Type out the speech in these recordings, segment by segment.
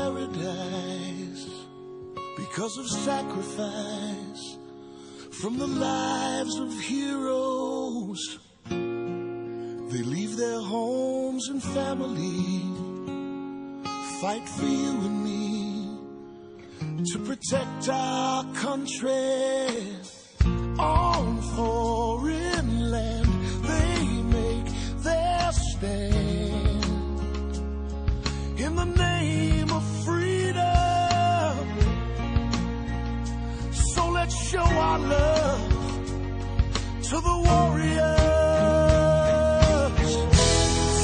paradise because of sacrifice from the lives of heroes. They leave their homes and family, fight for you and me, to protect our country on foreign land. They make their stand in the name of freedom. So let's show our love to the warriors.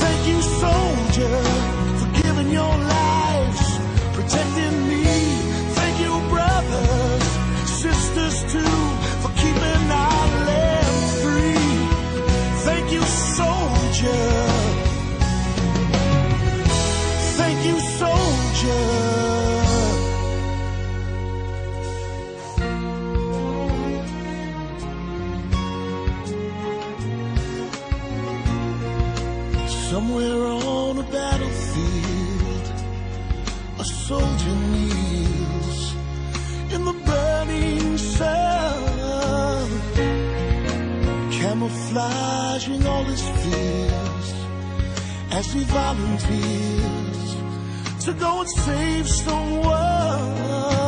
Thank you, soldier, for giving your lives, protecting me. Thank you, brothers, sisters too, for keeping our land free. Thank you, soldier. Thank you, soldier. Somewhere on a battlefield, a soldier kneels in the burning sun, camouflaging all his fears as he volunteers to go and save someone.